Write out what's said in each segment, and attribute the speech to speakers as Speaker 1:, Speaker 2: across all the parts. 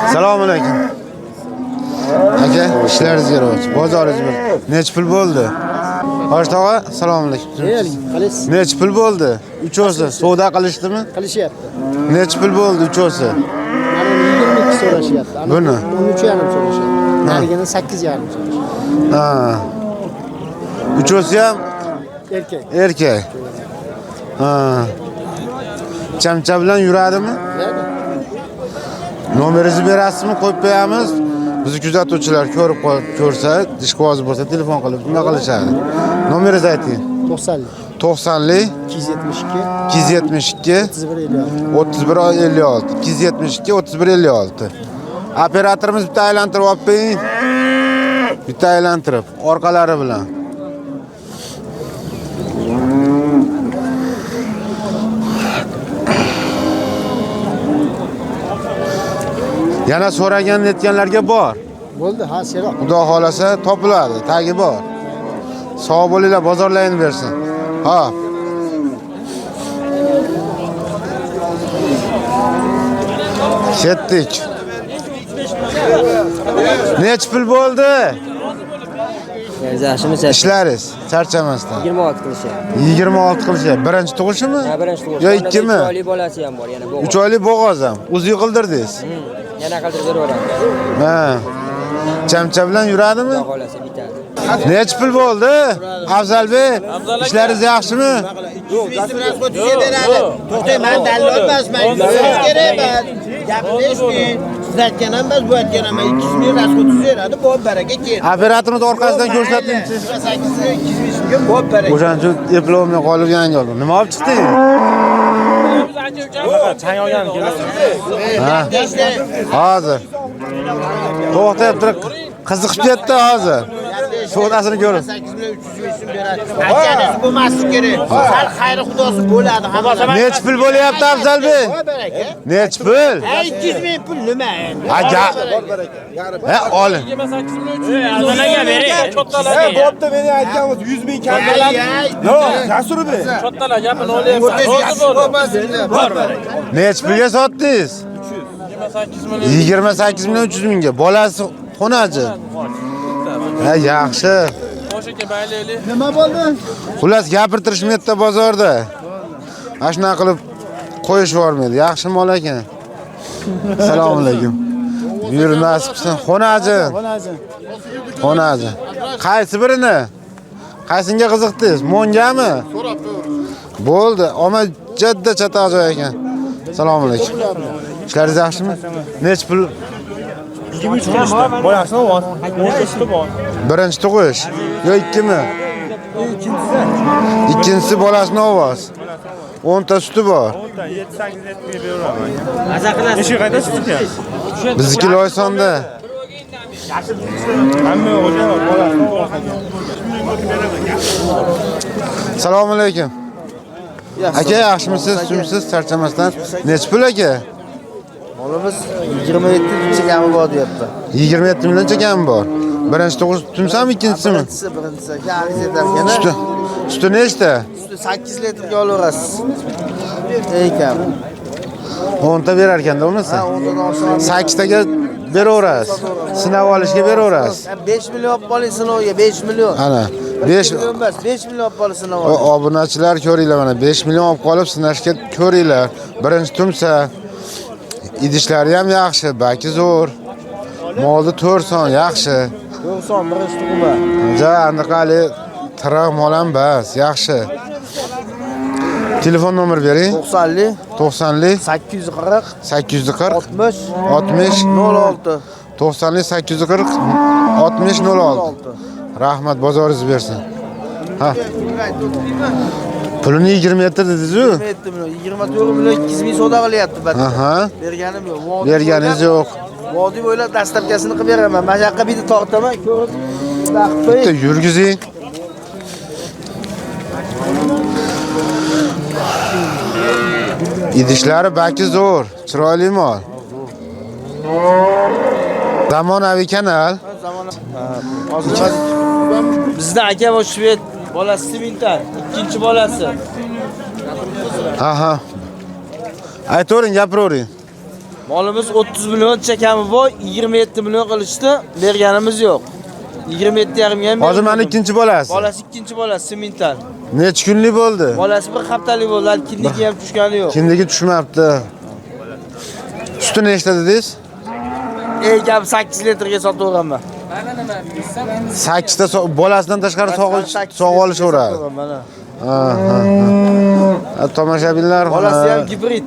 Speaker 1: Assalomu alaykum. Aka, ishlaringiz yaxshi. Bozoringiz bir. Necha pul bo'ldi? Hosh tog'a, assalomu alaykum.
Speaker 2: Qalasiz?
Speaker 1: Necha pul bo'ldi? Uchosi savdo qilishdimi?
Speaker 2: Qilishyapti.
Speaker 1: Necha pul bo'ldi uchosi?
Speaker 2: Mana 22 so'rashyapti.
Speaker 1: Buni
Speaker 2: 13.5 so'rashyapti. Narigini 8.5 so'rashyapti.
Speaker 1: Ha. Uchosi ham
Speaker 2: Erkak.
Speaker 1: erkak. Ha. Chamcha bilan yuradimi?
Speaker 2: Yuradi.
Speaker 1: Nomeringizni berasizmi? Qo'yib qo'yamiz. Bizni kuzatuvchilar ko'rsa, ishqiboz bo'lsa telefon qilib nima qilishadi? Nomeringizni ayting.
Speaker 2: 90
Speaker 1: 90
Speaker 2: 272
Speaker 1: 272
Speaker 2: 3156.
Speaker 1: 3156. Operatorimiz bitta aylantirib olib qo'ying. Bitta aylantirib, orqalari bilan. Yana so'ragan netganlarga bor.
Speaker 2: Bo'ldi, ha, seroq.
Speaker 1: Xudo xolasa topiladi, tagi bor. Sog' bo'linglar, bozorlarini bersin. Ha. Ketdik. Nech pul bo'ldi?
Speaker 3: Yaxshimi?
Speaker 1: Ishlaringiz charchamasdan.
Speaker 3: 26 qilishyapti.
Speaker 1: 26 qilishyapti. Birinchi tug'ishimi?
Speaker 3: Ha, birinchi tug'ish.
Speaker 1: Yo, ikkimi?
Speaker 3: 3 oylik bolasi ham bor, yana bo'g'oz.
Speaker 1: 3 oylik bo'g'oz ham. O'zi yiqildirdingiz.
Speaker 3: Yana qildirib beraveramiz.
Speaker 1: Ha. Chamcha bilan yuradimi?
Speaker 3: Xudo xolasa bitadi.
Speaker 1: Nech pul bo'ldi? Afzalbek, ishlaringiz yaxshimi?
Speaker 4: To'xtay, men dallol emasman. Siz kerakman. Gapni eshitding. Siz aytgan ham biz bu aytgan ham 200 ming rasxod beradi, bu baraka keldi.
Speaker 1: Operatorimiz orqasidan ko'rsating.
Speaker 4: 800 ming bu baraka.
Speaker 1: O'shaning uchun eplolmay qolib yangi oldim. Nima olib chiqding?
Speaker 5: Chang olgan
Speaker 1: Ha. Hozir. To'xtab turib qiziqib ketdi hozir. Savdosini ko'rib.
Speaker 4: 8 million 300 ming beradi. Aytganingiz bo'lmasi kerak. Sal xayri xudosi bo'ladi hamma.
Speaker 1: Nech pul bo'lyapti Afzalbek?
Speaker 4: Baraka.
Speaker 1: Nech pul?
Speaker 4: 200 ming pul nima endi?
Speaker 1: Ha, ha, oling.
Speaker 5: Azonaga bering. Cho'ttalarga.
Speaker 6: Bo'pti, meni aytganimiz 100 ming kaltalar. Yo'q, Jasurbek.
Speaker 5: Cho'ttalar gapini olyapsan.
Speaker 4: Bor baraka.
Speaker 1: Nech pulga sotdingiz? 28 million 300 mingga. Bolasi xonaji. Ha, yaxshi.
Speaker 5: Qo'shaka baylaylik.
Speaker 4: Nima bo'ldi?
Speaker 1: Xullas gapirtirishmayapti bozorda. Ashuna qilib qo'yish bormaydi. Yaxshi mol ekan. Assalomu alaykum. Buyur nasib qilsin. Xonaji. Xonaji. Qaysi birini? Qaysinga qiziqdingiz? Mo'ngami? Bo'ldi. Ama jadda chatoq joy ekan. Assalomu alaykum. Ishlaringiz yaxshimi? Nech pul?
Speaker 5: 23 qilishdi. Boyasini bor. 10 bor.
Speaker 1: Birinchi tug'ish. Yo, ikkimi? Ikkinchisi bolasini ovoz. 10 ta suti bor.
Speaker 5: 7-8 litga beraman. Necha qayda sutga?
Speaker 1: Bizniki Loysonda.
Speaker 5: Hamma o'sha bolasini ovoz.
Speaker 1: Assalomu alaykum. Aka, yaxshimisiz? Sumsiz, charchamasdan. Nech pul aka?
Speaker 2: Molimiz 27 chekami bor deyapti.
Speaker 1: 27 millioncha kam bor. Birinchi tug'ish tumsami, ikkinchisimi?
Speaker 2: Birinchisi. Ya'ni yetarkan.
Speaker 1: Suti nechta?
Speaker 2: 8 litrga olaverasiz. Ey kam.
Speaker 1: 10 ta berar ekanda bo'lmasa?
Speaker 2: Ha, 10 dan olsangiz
Speaker 1: 8 taga beraverasiz. Sinab olishga beraverasiz.
Speaker 2: 5 million olib qoling sinovga, 5 million.
Speaker 1: Ana, 5
Speaker 2: million emas, 5 million olib qoling sinovga.
Speaker 1: obunachilar ko'ringlar mana 5 million olib qolib sinashga ko'ringlar. Birinchi tumsa. Idishlari ham yaxshi, baki zo'r. Molni 4 son yaxshi.
Speaker 2: 90 birinchi tug'ma.
Speaker 1: Ja, anaqali tiraq mol ham bas, yaxshi. Telefon nomer bering.
Speaker 2: 90
Speaker 1: 90
Speaker 2: 840
Speaker 1: 840
Speaker 2: 60
Speaker 1: 60
Speaker 2: 06.
Speaker 1: 90 840 60 06. Rahmat, bozoringiz bersin. Ha. Pulini 27 dedingiz-ku?
Speaker 2: 27 million, 24 million 200 ming savdo qilyapti bat.
Speaker 1: Aha.
Speaker 2: Berganim yo'q.
Speaker 1: Berganingiz yo'q.
Speaker 2: Vodiy bo'ylab dastlabkasini qilib beraman. Mana yoqqa bitta tortaman, ko'rib vaqt qo'ying.
Speaker 1: Bitta yurgizing. Idishlari baki zo'r, chiroyli mol. Zamonaviy kanal.
Speaker 2: Bizda aka va shved bolasi Simintan, ikkinchi bolasi.
Speaker 1: Aha. Aytavering, gapiravering.
Speaker 2: Molimiz 30 million chekami bor, 27 million qilishdi, berganimiz yo'q. 27,5 ga.
Speaker 1: Hozir meni ikkinchi bolasi.
Speaker 2: Bolasi ikkinchi bolasi semintal.
Speaker 1: Necha kunlik bo'ldi?
Speaker 2: Bolasi bir haftalik bo'ldi, hali kindigi ham tushgani yo'q.
Speaker 1: Kindigi tushmabdi. Suti nechta dedingiz?
Speaker 2: Gap 8 litrga sotaveraman.
Speaker 1: 8 ta bolasidan tashqari sog'ib olishaveradi.
Speaker 2: Mana.
Speaker 1: Tomoshabinlar
Speaker 2: Bolasi ham gibrid.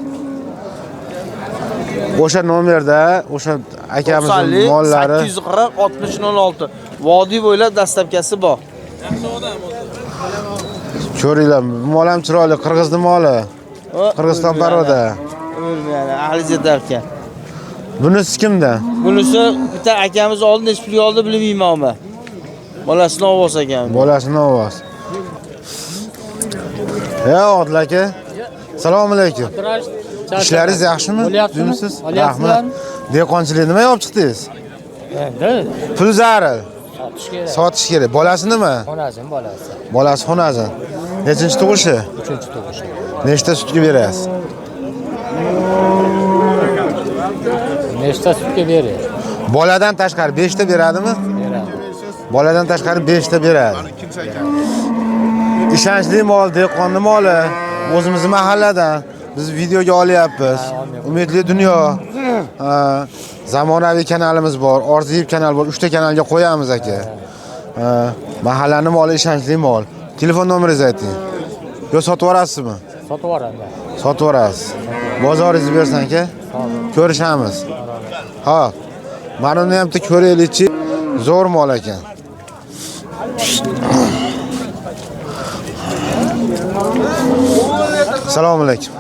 Speaker 1: o'sha nomerda, o'sha akamizning mollari
Speaker 2: 840 6006. Vodiy bo'ylab dastlabkasi bor.
Speaker 1: ko'ringlar, mol ham chiroyli, qirg'izning moli. Qirg'iziston paroda.
Speaker 2: Yani ahli zedarka.
Speaker 1: Bunisi kimda?
Speaker 2: Bunisi bitta akamiz oldi, necha pulga oldi bilmaymanmi. Bolasini ovoz ekan.
Speaker 1: Bolasini ovoz. Odil aka. Assalomu alaykum. Ishlaringiz yaxshimi? Yuribsiz? Rahmat. Dehqonchilik nima olib chiqdingiz? Pul zaril. Sotish kerak. Bolasi nima?
Speaker 7: Xonazin bolasi.
Speaker 1: Bolasi xonazin. Nechinchi tug'ishi?
Speaker 7: 3-tug'ishi.
Speaker 1: Nechta sutga berasiz?
Speaker 7: Nechta sutga beradi?
Speaker 1: Boladan tashqari 5 ta beradimi?
Speaker 7: Beradi.
Speaker 1: Boladan tashqari 5 ta beradi. Ishonchli mol, dehqonning moli. O'zimiz mahalladan biz videoga olyapmiz. Umidli dunyo. Zamonaviy kanalimiz bor, Orziyev kanal bor. 3 ta kanalga qo'yamiz aka. Mahallaning moli ishonchli mol. Telefon nomeringizni ayting. Yo sotib yuborasizmi?
Speaker 7: Sotib yuboraman.
Speaker 1: Sotib yuborasiz. Bozoringizni bersan aka. Ko'rishamiz. Xo'p. Mana uni ham ko'raylikchi. Zo'r mol ekan. Assalomu alaykum.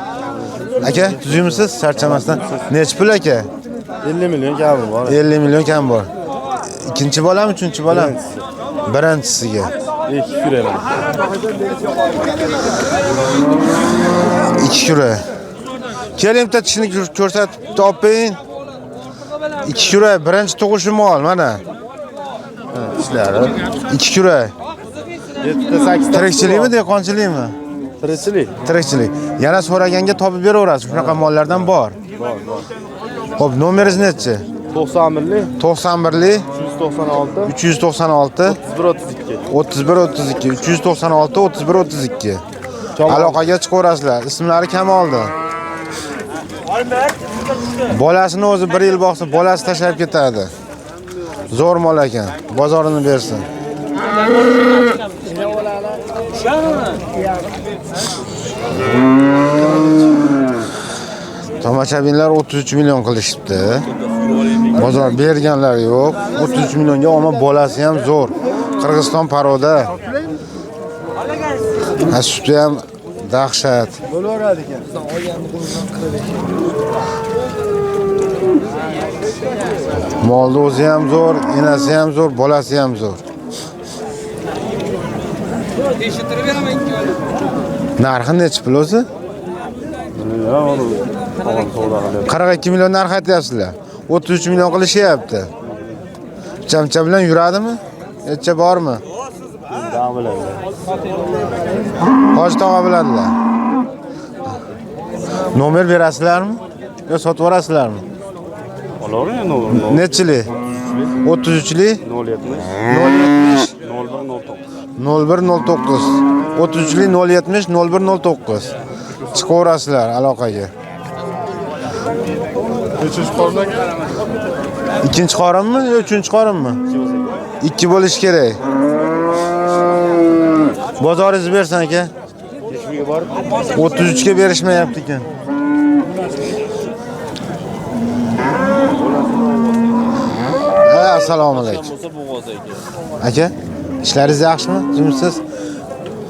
Speaker 1: Aka, tuzimsiz charchamasdan. Nech pul aka?
Speaker 6: 50 million kabi bor.
Speaker 1: 50 million kam bor. Ikkinchi bolami, uchinchi bolami? Birinchisiga.
Speaker 6: 2 kuraman.
Speaker 1: 2 kura. Keling bitta tishini ko'rsatib toping. 2 kura, birinchi tug'ishi mol mana.
Speaker 6: Ishlari
Speaker 1: 2 kura.
Speaker 6: 7 8
Speaker 1: Tirikchilikmi, dehqonchilikmi?
Speaker 6: Tirikchilik.
Speaker 1: Tirikchilik. Yana so'raganga topib beraverasiz. Shunaqa mollardan bor.
Speaker 6: Bor.
Speaker 1: Xo'p, nomeringiz nechi?
Speaker 6: 91lik
Speaker 1: 91lik
Speaker 6: 396
Speaker 1: 396
Speaker 6: 31 32.
Speaker 1: 31 32 396 31 32. Aloqaga chiqaverasizlar. Ismlari Kamoldi. Bolasini o'zi 1 yil boqsa, bolasi tashlab ketadi. Zo'r mol ekan. Bozorini bersin. Tomoshabinlar 33 million qilishibdi. Bozor berganlar yo'q. 33 millionga ammo bolasi ham zo'r. Qirg'iziston paroda. Suti ham dahshat.
Speaker 6: Bo'laveradi ekan.
Speaker 1: Molni o'zi ham zo'r, enasi ham zo'r, bolasi ham zo'r. Narxi necha pul o'zi? 42 million narx aytyapsizlar. 33 million qilishyapti. Chamcha bilan yuradimi? Necha bormi? Hoji tog'a biladilar. Nomer berasizlarmi? Yo sotib yuborasizlarmi?
Speaker 6: Olavering endi.
Speaker 1: Nechilik? 33lik 0109 33lik 070 0109 chiqaverasizlar aloqaga. Ikkinchi qorinmi yo uchinchi qorinmi? 2 bo'lish kerak. Bozoringizni bersan aka. 33 ga berishmayapti ekan. Assalomu alaykum. Aka, ishlaringiz yaxshimi? Jimsiz?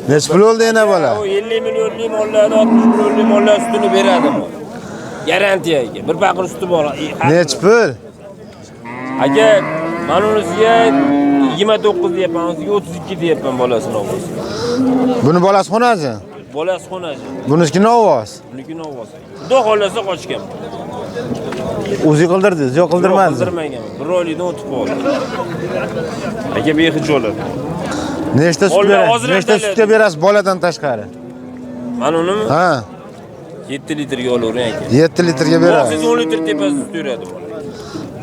Speaker 1: Nech pul bo'ldi yana bola?
Speaker 8: 50 millionlik mollarni 60 millionlik mollar sutini beradi bu. Garantiyaga. Bir baqir suti bor.
Speaker 1: Nech pul?
Speaker 8: Aka, men unisiga 29 deyapman, unisiga 32 deyapman bolasini ovoz.
Speaker 1: Buni bolasi xonasi?
Speaker 8: Bolasi xonasi.
Speaker 1: Buniki ovoz.
Speaker 8: Buniki ovoz. Xudo xolasa qochgan.
Speaker 1: O'zi qildirdingiz, yo'q qildirmadingiz?
Speaker 8: Qildirmagan. Bir oylikdan o'tib qoldi. Aka bexijolat.
Speaker 1: Nechta sut berasiz? Nechta sutga berasiz boladan tashqari?
Speaker 8: Men unimi?
Speaker 1: Ha.
Speaker 8: 7 litrga olavering aka.
Speaker 1: 7 litrga beradi.
Speaker 8: Siz 10 litr tepasida tuturadi.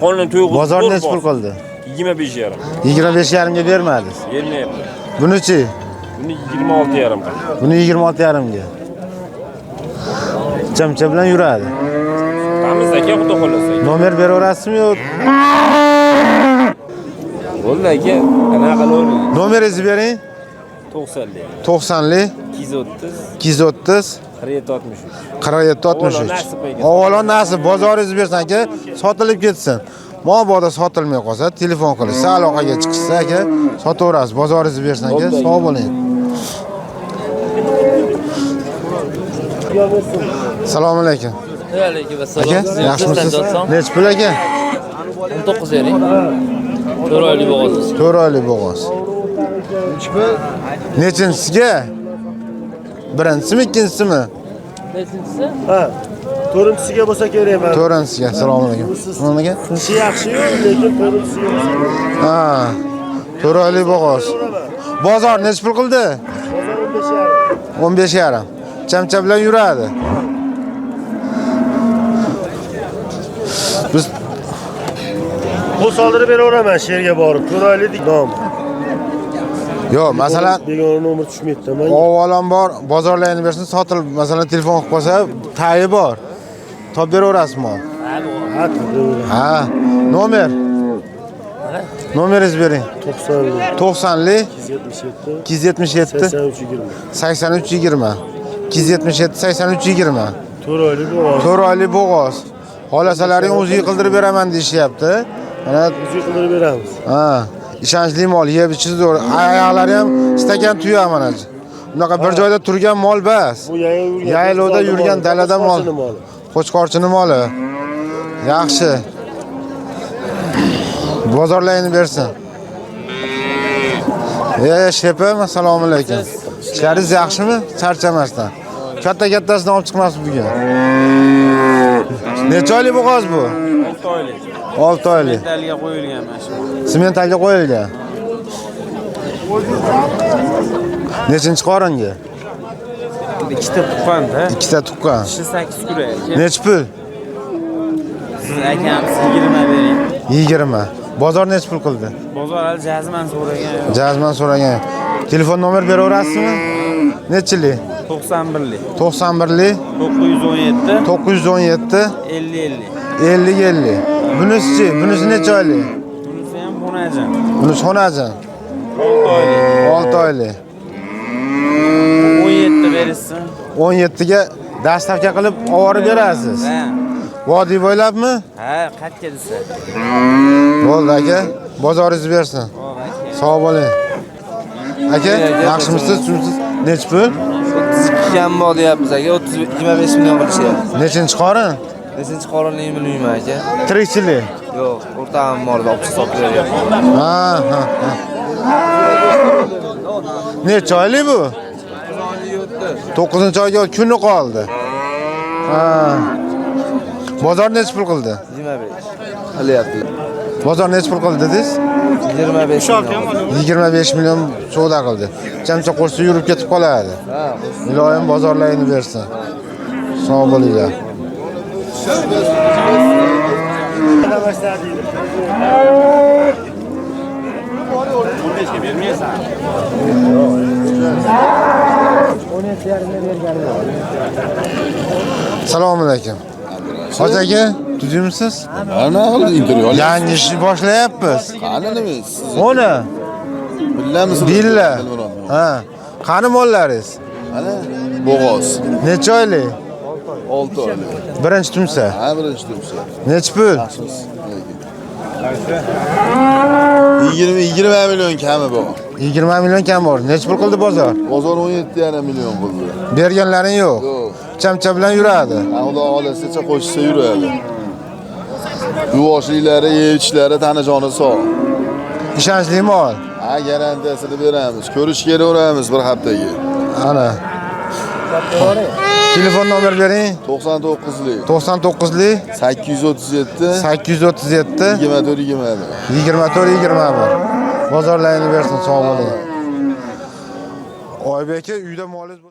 Speaker 8: Qonun to'yg'izib.
Speaker 1: Bozor nech pul qildi?
Speaker 8: 25,5.
Speaker 1: 25,5 ga bermadingiz.
Speaker 8: Bermayapti.
Speaker 1: Buni-chi?
Speaker 8: Buni 26,5 qildi.
Speaker 1: Buni 26,5 ga. Chamcha bilan yuradi.
Speaker 8: Tamiz aka, xudo xolasa.
Speaker 1: Nomer beraverasizmi yo'q?
Speaker 8: Bo'ldi aka, qanaqa qilavering?
Speaker 1: Nomeringizni bering.
Speaker 8: 90lik.
Speaker 1: 90lik
Speaker 8: 230
Speaker 1: 230
Speaker 8: 47 63.
Speaker 1: 47 63. Avvalo nasib bozoringizni bersin aka, sotilib ketsin. Mabodo sotilmay qolsa, telefon qilishsa, aloqaga chiqishsa aka, sotaverasiz. Bozoringizni bersin aka, sog' bo'ling. Assalomu alaykum.
Speaker 9: Va alaykum assalom.
Speaker 1: Aka, yaxshimisiz? Nech pul aka?
Speaker 9: 19 bering. 4 oylik bo'g'oz.
Speaker 1: 4 oylik bo'g'oz. Nechinchisiga? Birinchisimi, ikkinchisimi?
Speaker 9: Nechinchisi?
Speaker 5: Ha. 4-siga bo'lsa kerak men.
Speaker 1: 4-siga. Assalomu alaykum. Assalomu alaykum.
Speaker 5: Ishi yaxshi-yu, lekin 4-siga bo'lsa.
Speaker 1: Ha. 4 oylik bo'g'oz. Bozor nech pul qildi?
Speaker 5: Bozor
Speaker 1: 15,5. Chamcha bilan yuradi. Biz
Speaker 5: Pul soldirib beraveraman sherga borib. 4 oylik nom.
Speaker 1: yo'q, masalan,
Speaker 5: begona nomer tushmaydi. Men
Speaker 1: avvalambor bozorlarni bersin, sotilib, masalan, telefon qilib qolsa, tayi bor. Top beraverasizmi? Ha, nomer. Nomeringizni bering. 90lik 277 8320. 277 8320.
Speaker 5: 4 oylik bo'g'oz.
Speaker 1: 4 oylik bo'g'oz. Xolasalaring o'zi qildirib beraman deyishyapti. Mana
Speaker 5: O'zi qildirib beramiz.
Speaker 1: ha, ishonchli mol, yeb ichish zo'r. Oyoqlari ham istagan tuya mana. Bunaqa bir joyda turgan mol bas.
Speaker 5: Bu yurgan.
Speaker 1: Yaylovda yurgan dalada mol. Qo'chqorchini moli. Yaxshi. Bozorlayni bersin. Shepam, assalomu alaykum. Ishlaringiz yaxshimi? Charchamasdan. Katta-kattasidan olib chiqmasiz bugun. Necha oylik bo'g'oz bu?
Speaker 8: 6 oylik.
Speaker 1: 6 oylik.
Speaker 8: Mentalga qo'yilgan mana shu.
Speaker 1: Sementalga qo'yilgan. Nechinchi qoringa?
Speaker 8: Ikkita tuqqanda.
Speaker 1: Ikkita tuqqan.
Speaker 8: 8 kurak.
Speaker 1: Nech pul?
Speaker 8: Siz akamiz 20 bering.
Speaker 1: 20. Bozor nech pul qildi?
Speaker 8: Bozor hali jazman so'ragan.
Speaker 1: Jazman so'ragan. Telefon nomer beraverasizmi? Nechilik?
Speaker 8: 91lik.
Speaker 1: 91lik
Speaker 8: 917
Speaker 1: 917
Speaker 8: 50
Speaker 1: 50. Bunisi necha oylik?
Speaker 8: Bunisi ham xonajan.
Speaker 1: Bunisi xonajan.
Speaker 8: 6 oylik.
Speaker 1: 6 oylik.
Speaker 8: 17 berishsin.
Speaker 1: 17 ga dastavka qilib ovorib berasiz.
Speaker 8: Ha.
Speaker 1: Vodiy bo'ylabmi?
Speaker 8: Ha, qayerga desa.
Speaker 1: Bo'ldi aka, bozoringizni bersin. Sog' bo'ling. Aka, yaxshimisiz, tushimsiz? Nech pul?
Speaker 2: 32 kam bor deyapmiz aka. 25 million qilishyapti.
Speaker 1: Nechinchi qorin?
Speaker 2: Nechinchi qorinligini bilmayman aka.
Speaker 1: Tirikchilik.
Speaker 2: Yo'q, o'rtog'im bor, olib chiqib beryapti.
Speaker 1: Ha. Necha oylik bu? 9-oyga kuni qoldi. Ha. Bozor nech pul qildi?
Speaker 2: 25. Qilyapti.
Speaker 1: Bozor nech pul qildi dedingiz?
Speaker 2: 25 million.
Speaker 1: 25 million savdo qildi. Chamcha qo'shsa yurib ketib qoladi.
Speaker 2: Ha.
Speaker 1: Iloyim bozorlarini bersin. Sog' bo'linglar. Assalomu alaykum. Hoji aka, tuzimsiz?
Speaker 6: Ana qildi intervyu.
Speaker 1: Yangi ish boshlayapmiz.
Speaker 6: Qani nima?
Speaker 1: Ona.
Speaker 6: Bilamiz.
Speaker 1: Billa. Ha. Qani mollaringiz?
Speaker 6: Ana bo'g'oz.
Speaker 1: Necha oylik?
Speaker 6: 6 oylik.
Speaker 1: Birinchi tumsa.
Speaker 6: Ha, birinchi turibsiz.
Speaker 1: Nech pul?
Speaker 6: 20 million kami bor.
Speaker 1: 20 million kam bor. Nech pul qildi bozor?
Speaker 6: Bozor 17,5 million qildi.
Speaker 1: Berganlaring yo'q.
Speaker 6: Yo'q.
Speaker 1: Chamcha bilan yuradi.
Speaker 6: Xudo xolasicha qo'shsa yuradi. Yuvoshlilari, yeyichlari tanijoni sog'.
Speaker 1: Ishonchli mol.
Speaker 6: Ha, garantiyasini beramiz. Ko'rish kelaveramiz bir haftaga.
Speaker 1: Ana. Telefon nomer bering.
Speaker 6: 99lik
Speaker 1: 99lik
Speaker 6: 837
Speaker 1: 837 24 Bozorlarini bersin, sog' bo'ling. Oybek aka, uyda molingiz